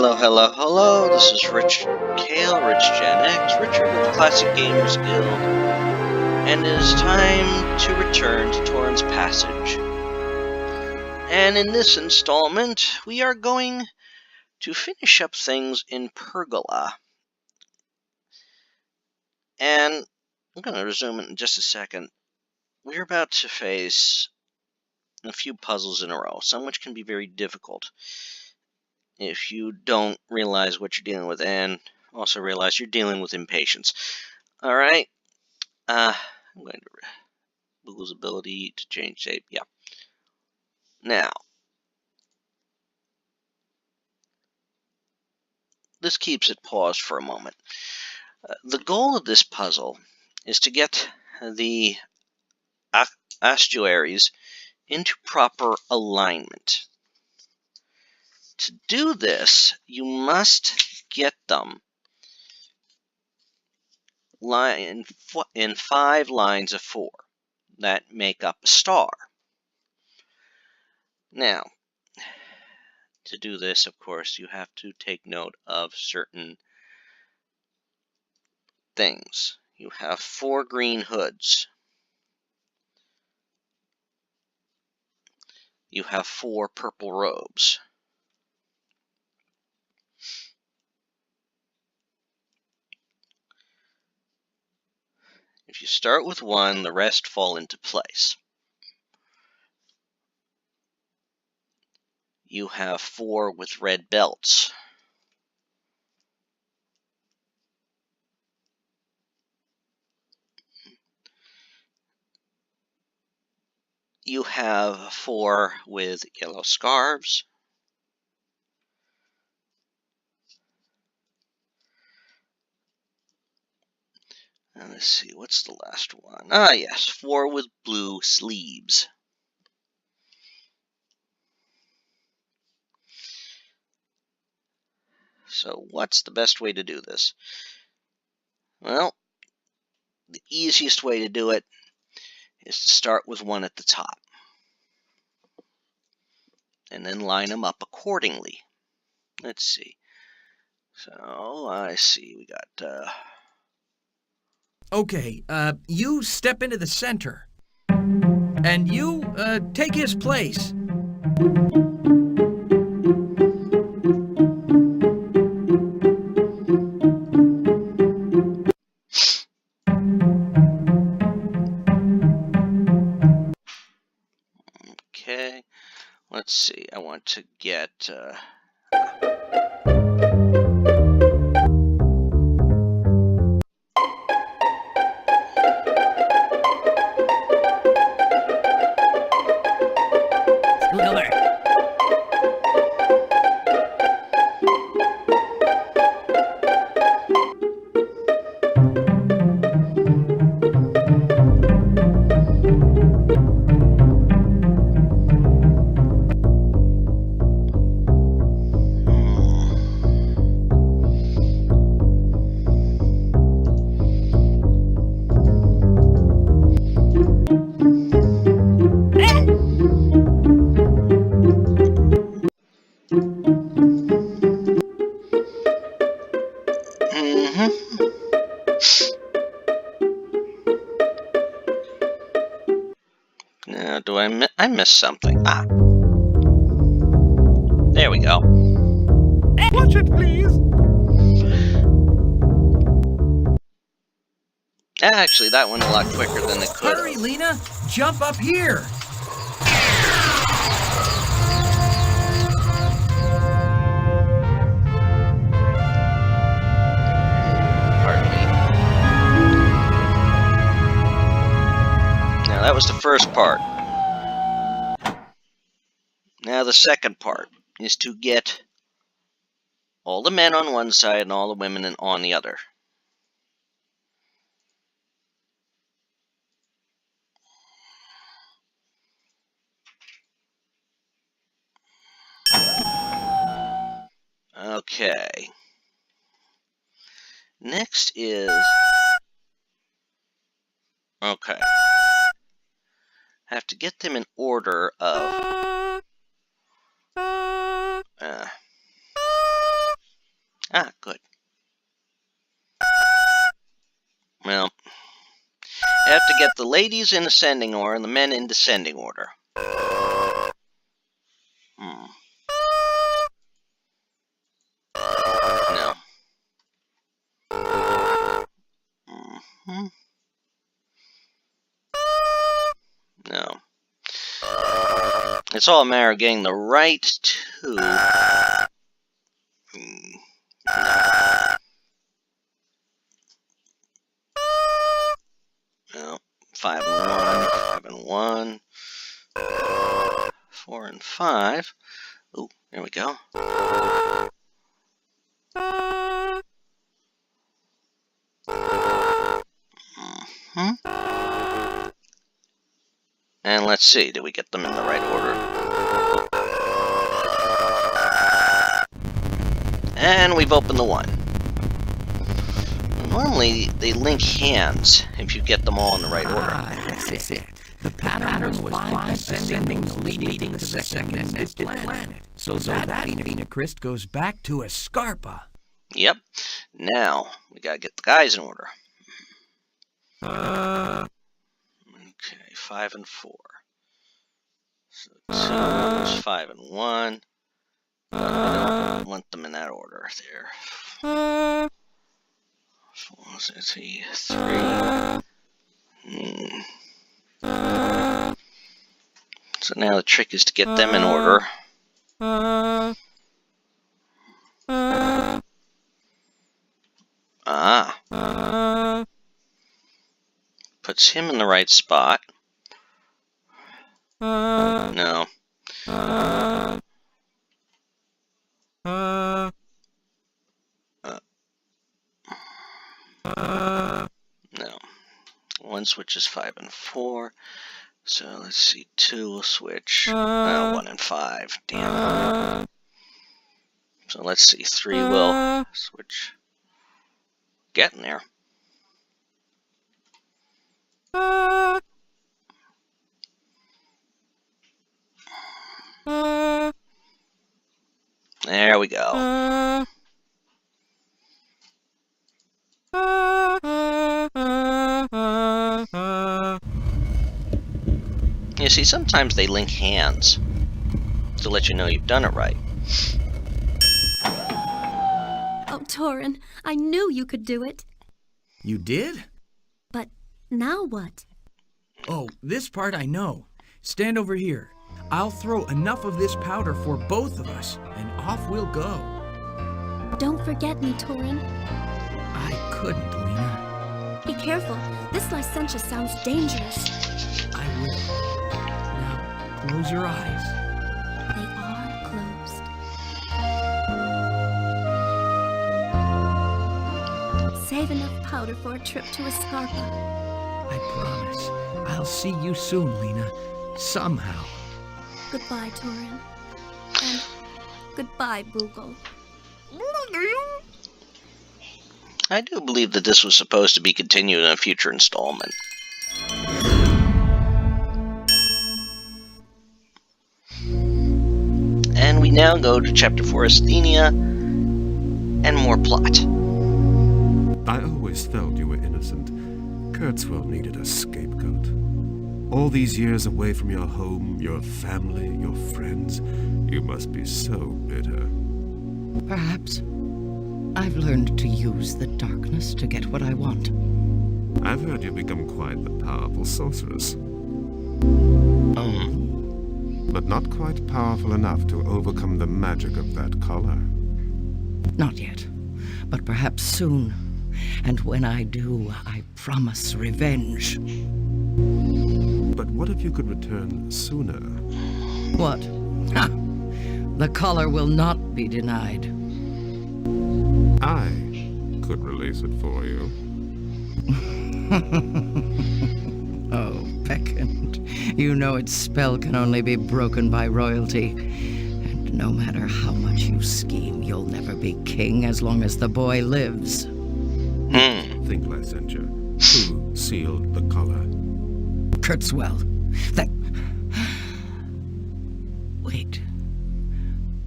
Hello, hello, hello. This is Rich Kale, Rich Gen X, Richard of the Classic Gamers Guild, and it is time to return to Torin's Passage. And in this installment, we are going to finish up things in Pergola. And I'm going to resume it in just a second. We're about to face a few puzzles in a row, some which can be very difficult if you don't realize what you're dealing with, and also realize you're dealing with impatience. Alright, I'm going to lose ability to change shape, yeah. Now, this keeps it paused for a moment. The goal of this puzzle is to get the estuaries into proper alignment. To do this, you must get them in 5 lines of 4 that make up a star. Now, to do this, of course, you have to take note of certain things. You have 4 green hoods. You have 4 purple robes. If you start with 1, the rest fall into place. You have 4 with red belts. You have 4 with yellow scarves. And let's see, what's the last one? Ah, yes, 4 with blue sleeves. So what's the best way to do this? Well, the easiest way to do it is to start with 1 at the top, and then line them up accordingly. Let's see. So, I see, we got, Okay, you step into the center. And you, take his place. okay. Let's see, I want to get, Scoot over. Now, do I missed something? Ah. There we go. Watch it, please. Actually, that went a lot quicker than it could. Hurry, Lena. Jump up here. Pardon me. Now, that was the first part. Now, the second part is to get all the men on one side and all the women on the other. Okay. Next is... okay. Have to get them in order of... Ah, good. Well, I have to get the ladies in ascending order and the men in descending order. Hmm. No. Hmm. No. It's all a matter of getting the right two. No. No. 5 and 1. 4 and 5. Ooh, there we go. Hmm. And let's see, did we get them in the right order? And we've opened the 1. Normally, they link hands if you get them all in the right order. That's it. The pattern was 5 descendings leading to the second planet. So that Vena Crist goes back to Escarpa. Yep. Now, we gotta get the guys in order. Okay, 5 and 4. So 2 is 5 and 1. I don't want them in that order there. 4, 3. So now the trick is to get them in order. Ah. Puts him in the right spot. No. No. 1 switches 5 and 4. So let's see. 2 will switch. 1 and 5. Damn. So let's see. 3 will switch. Getting there. There we go. You see, sometimes they link hands to let you know you've done it right. Oh, Torin, I knew you could do it. You did? But now what? Oh, this part I know. Stand over here. I'll throw enough of this powder for both of us, and off we'll go. Don't forget me, Torin. I couldn't, Lena. Be careful. This licentious sounds dangerous. I will. Now, close your eyes. They are closed. Save enough powder for a trip to Escarpa. I promise. I'll see you soon, Lena. Somehow. Goodbye, Torin. And goodbye, Boogle. I do believe that this was supposed to be continued in a future installment. And we now go to Chapter 4, Asthenia, and more plot. I always felt you were innocent. Kurtzwell needed a scapegoat. All these years away from your home, your family, your friends, you must be so bitter. Perhaps. I've learned to use the darkness to get what I want. I've heard you've become quite the powerful sorceress. Oh? But not quite powerful enough to overcome the magic of that collar. Not yet, but perhaps soon. And when I do, I promise revenge. But what if you could return sooner? What? Ha! The collar will not be denied. I could release it for you. Oh, peccant. You know its spell can only be broken by royalty. And no matter how much you scheme, you'll never be king as long as the boy lives. Think, Licentiate. Who sealed the collar? Kurtzwell. That... Wait.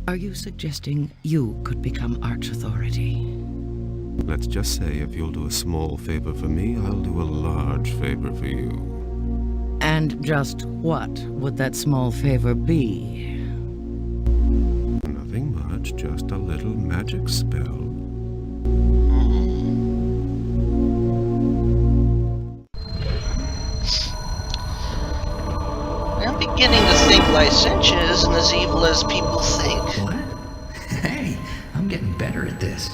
Are you suggesting you could become Arch Authority? Let's just say if you'll do a small favor for me, I'll do a large favor for you. And just what would that small favor be? Nothing much, just a little magic spell. I'm beginning to think Licentiate isn't as evil as people think. What? Hey, I'm getting better at this.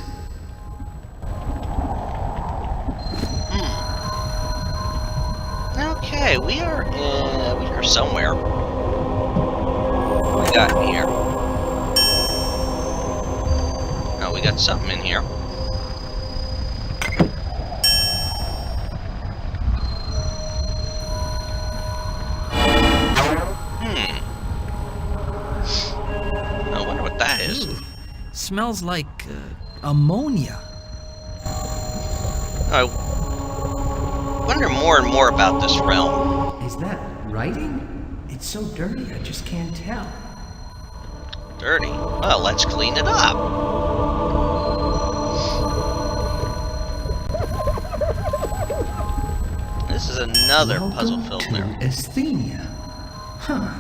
Okay, we are somewhere. What we got in here? Oh, we got something in here. I wonder what that is. Ooh, smells like ammonia. I wonder more and more about this realm. Is that writing? It's so dirty, I just can't tell. Dirty. Well, let's clean it up. This is another puzzle filled there. Asthenia. Huh.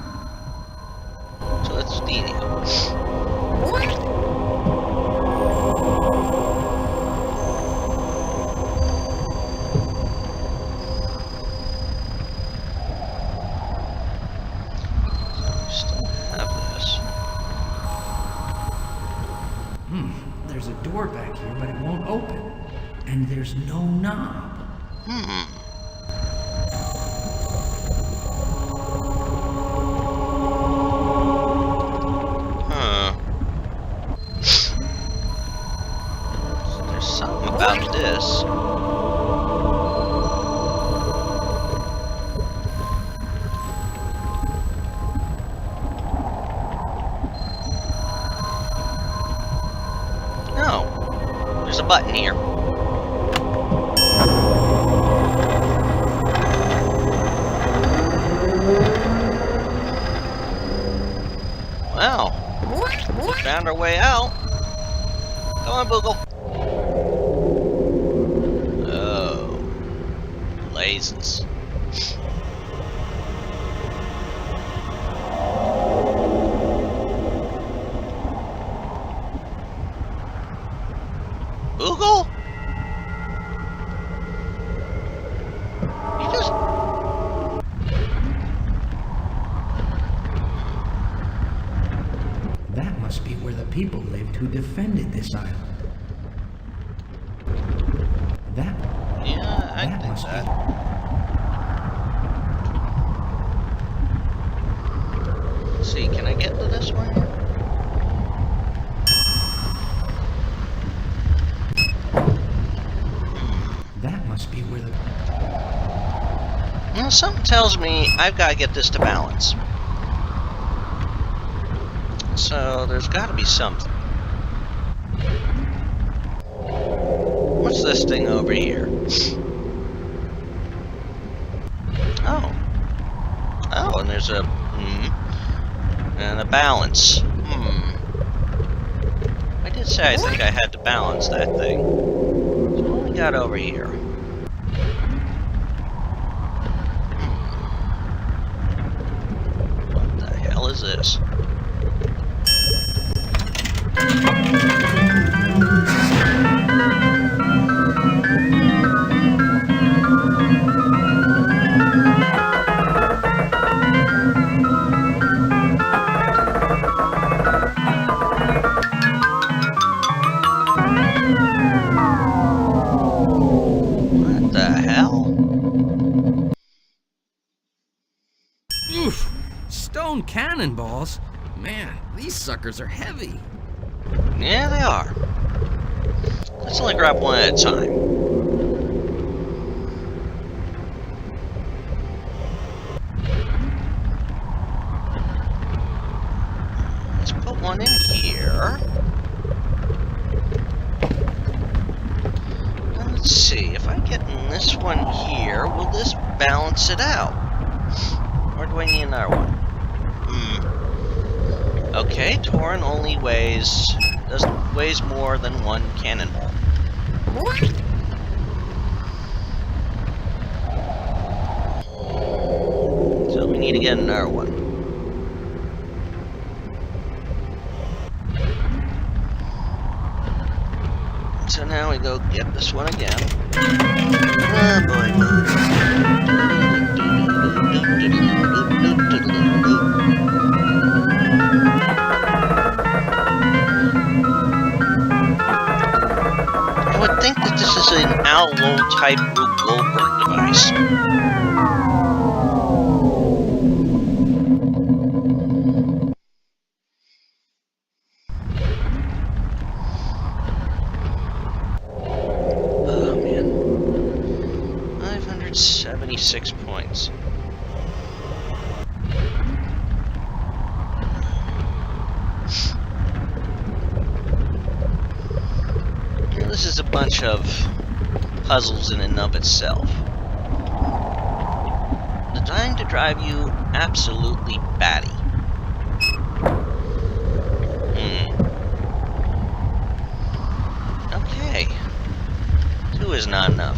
So it's Asthenia. There's a door back here, but it won't open. And there's no knob. There's something about this. No. There's a button here. Well, we found our way out. Come on, Boogle. Oh. Blazes. Boogle? You just... That must be where the people lived who defended this island. Yeah, I That think must that. Let's see, can I get to this one here? That must be where the... Well, something tells me I've got to get this to balance. So there's got to be something. What's this thing over here? Oh. Oh, and there's a... and a balance. I did say I think I had to balance that thing. So what do we got over here? What the hell is this? What the hell? Oof! Stone cannonballs? Man, these suckers are heavy. Yeah, they are. Let's only grab one at a time. Let's put one in here. Now let's see, if I get in this one here, will this balance it out? Or do I need another one? Okay, Torin only weighs more than one cannonball. So we need to get another one. So now we go get this one again. Oh boy. I would think that this is an owl type Rube Goldberg device. Oh man. 576 points. Now, this is a bunch of puzzles in and of itself. Designed to drive you absolutely batty. Okay. 2 is not enough.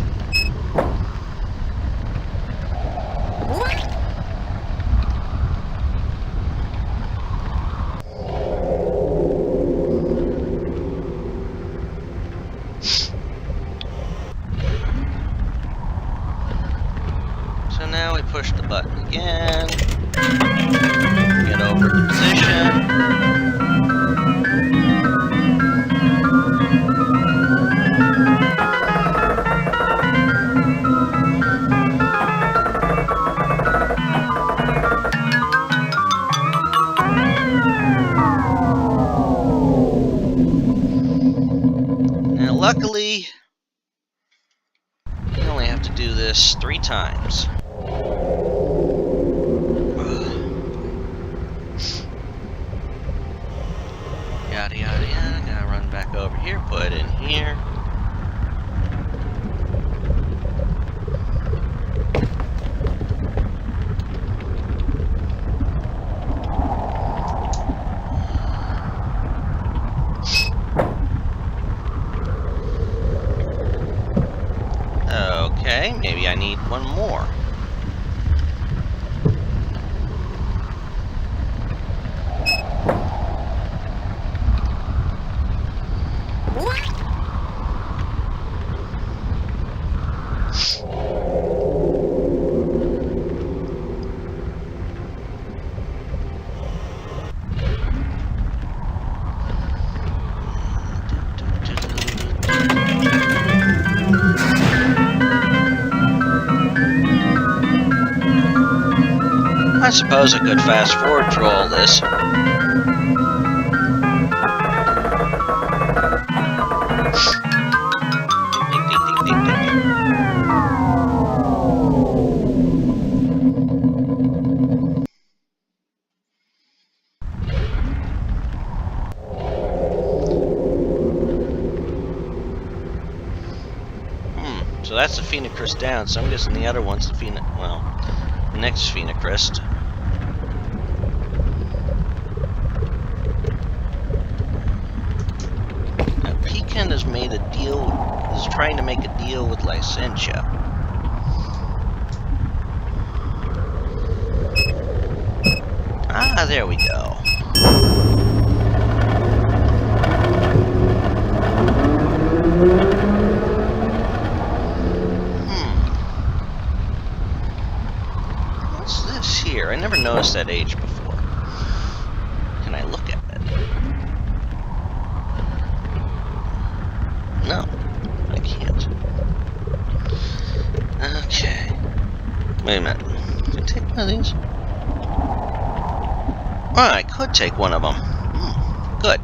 So now we push the button again. Get over the position. Now luckily, you only have to do this 3 times. Yada yada yada, gotta run back over here, put it in here. Okay, maybe I need one more. I suppose I could fast forward through all this. Ding, ding, ding, ding, ding, ding. So that's the Phoenix down, so I'm guessing the other one's the Phoenix, well, the next Phoenix. Now, Pecan has made a deal, is trying to make a deal with Licentia. Ah, there we go. What's this here? I never noticed that age before. Can I look at it? No, I can't. Okay. Wait a minute. Can I take one of these? Oh, I could take one of them. Good.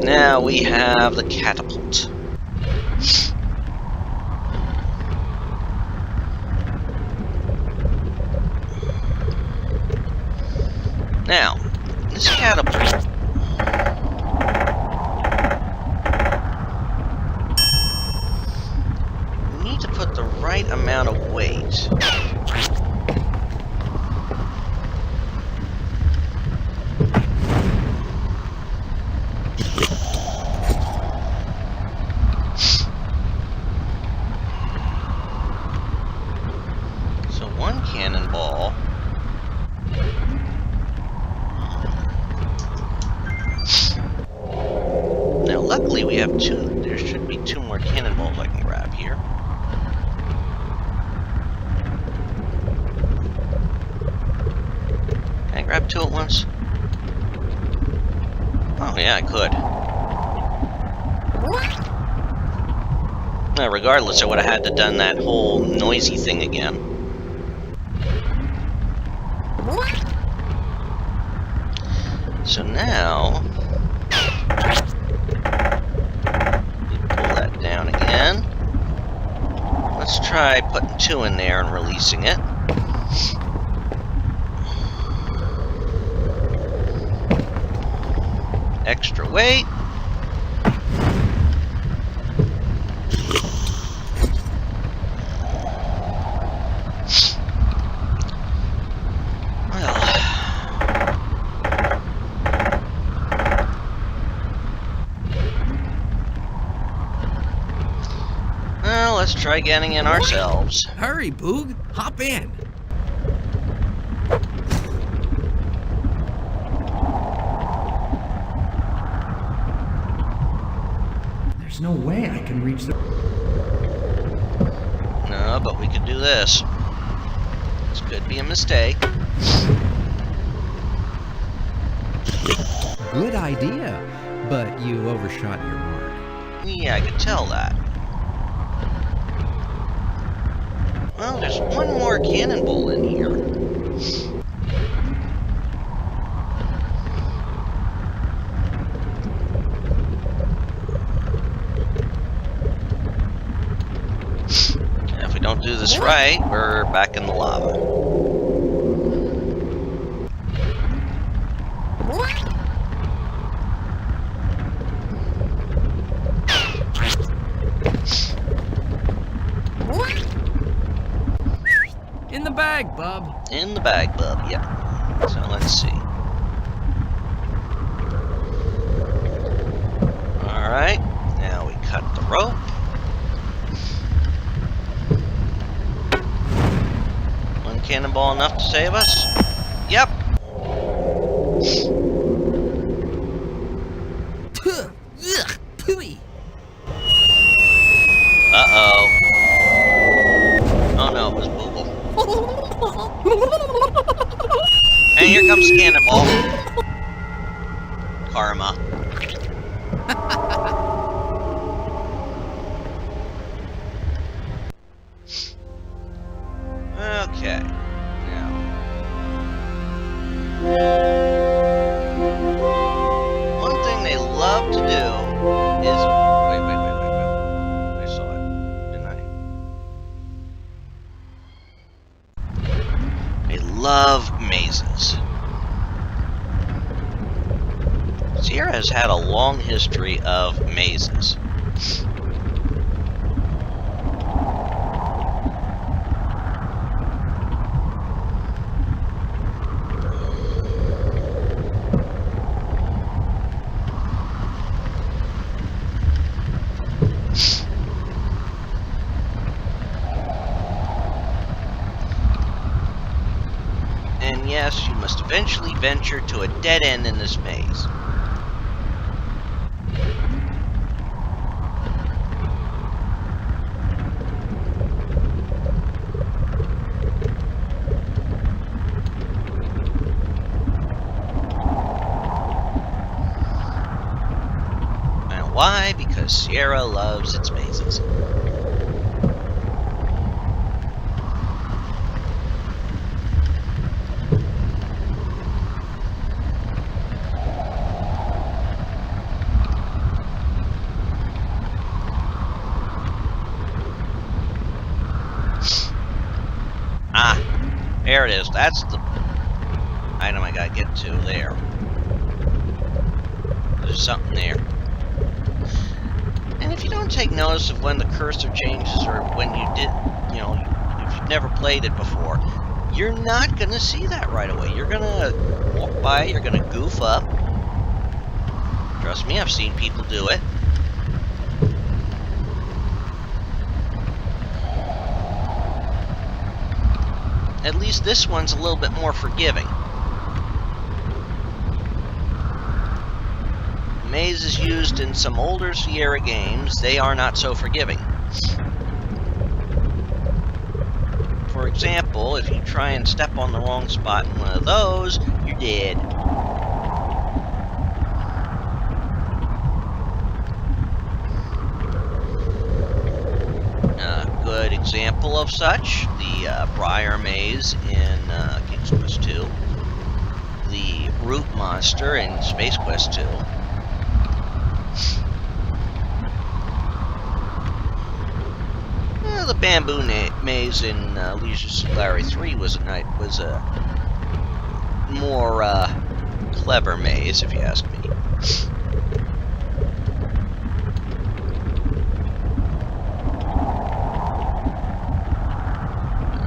Now we have the catapult. Now, this catapult we need to put the right amount of weight to it once? Oh, yeah, I could. Now, regardless, I would have had to done that whole noisy thing again. So now, pull that down again. Let's try putting 2 in there and releasing it. Extra weight. Well, let's try getting in ourselves. Hurry, Boog. Hop in. There's no way I can reach the... No, but we could do this. This could be a mistake. Good idea, but you overshot your mark. Yeah, I could tell that. Well, there's one more cannonball in here. And if we don't do this right, we're back in the lava. In the bag, bub. In the bag, bub, yeah. So let's see. Alright, now we cut the rope. One cannonball enough to save us? Yep. Uh-oh. Oh no, it was Booble. And here comes the cannonball. Karma. Okay. Now. One thing they love to do is... Wait. I saw it, didn't I? They love mazes. Sierra has had a long history of mazes. And yes, you must eventually venture to a dead end in this maze. And why? Because Sierra loves its mazes. Ah, there it is. That's the item I gotta get to there. There's something there. And if you don't take notice of when the cursor changes or when you did, you know, if you've never played it before, you're not gonna see that right away. You're gonna walk by, you're gonna goof up. Trust me, I've seen people do it. At least this one's a little bit more forgiving. Mazes used in some older Sierra games, they are not so forgiving. For example, if you try and step on the wrong spot in one of those, you're dead. A good example of such, the Briar Maze in King's Quest 2. The Root Monster in Space Quest 2. The Bamboo Maze in Leisure Suit Larry 3 was a more clever maze, if you ask me.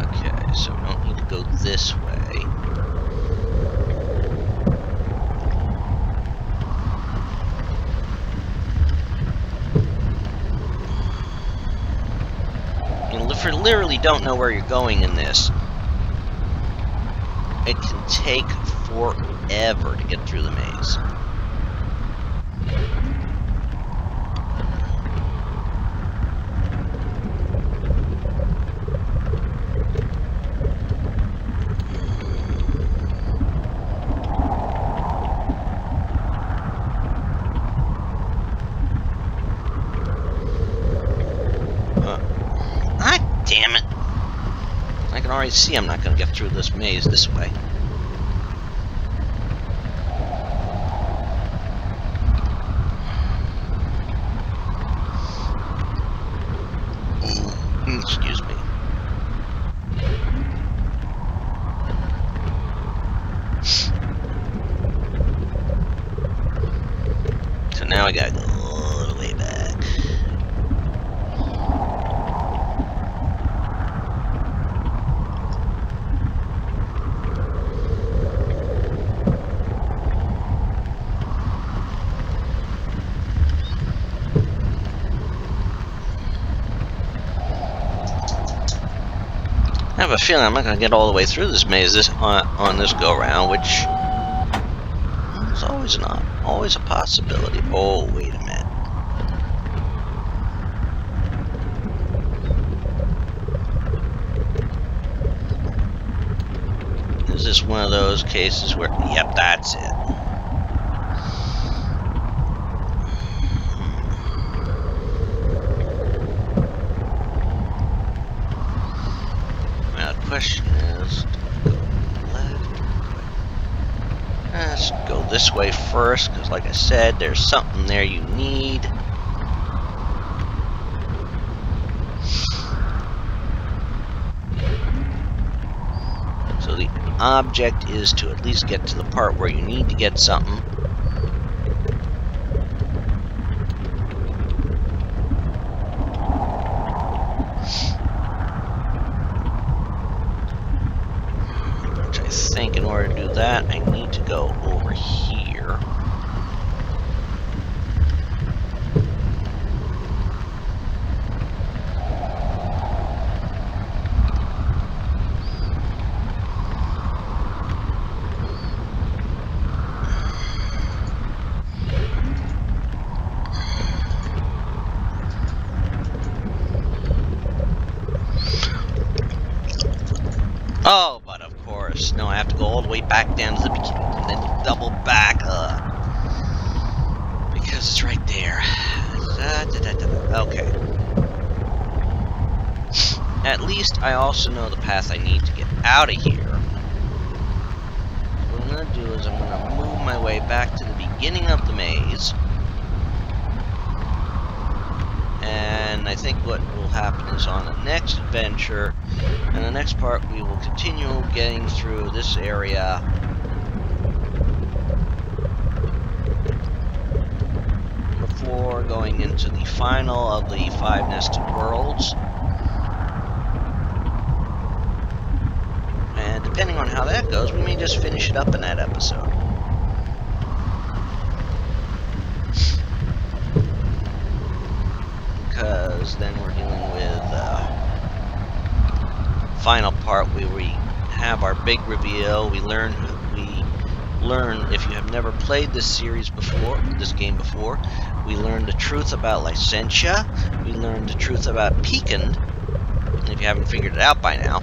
Okay, so we don't need to go this way. If you literally don't know where you're going in this, it can take forever to get through the maze. Damn it. I can already see I'm not going to get through this maze this way. Excuse me. So now I gotta go all the way back. I have a feeling I'm not going to get all the way through this maze on this go-round, which is always a possibility. Oh, wait a minute. Is this one of those cases where... Yep, that's it. Question is, let's go this way first, because like I said, there's something there you need. So the object is to at least get to the part where you need to get something. In order to do that, I need to go over here. Oh, but of course. No, I have to go all the way back down to the beginning and then double back because it's right there. Okay. At least I also know the path I need to get out of here. What I'm going to do is I'm going to move my way back to the beginning of the maze. And I think what will happen is on the next adventure, and the next part, we will continue getting through this area. Before going into the final of the 5 nested worlds. And depending on how that goes, we may just finish it up in that episode. Because then we're dealing with final part where we have our big reveal. We learn if you have never played this series before, this game before, we learn the truth about Licentia. We learn the truth about Pecan, if you haven't figured it out by now.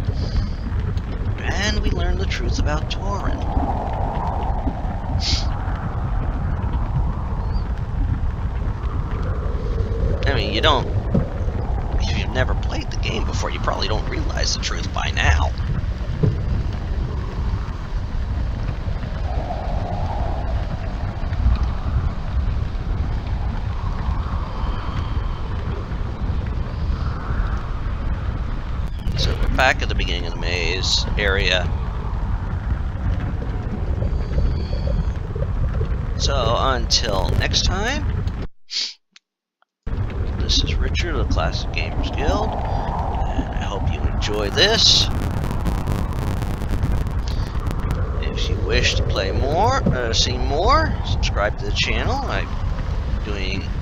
And we learn the truth about Torin. I mean, you don't... If you've never played the game before, you probably don't realize the truth by now. So we're back at the beginning of the maze area. So until next time, this is Richard of the Classic Gamers Guild, and I hope you enjoy this. If you wish to play more, see more, subscribe to the channel. I'm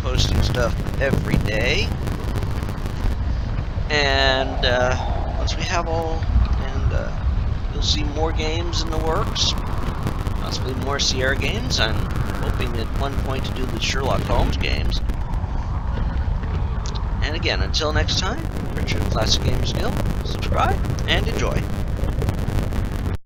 posting stuff every day. And once we have you'll see more games in the works, possibly more Sierra games. I'm hoping at one point to do the Sherlock Holmes games. And again, until next time, Richard of Classic Gamers Guild, subscribe and enjoy.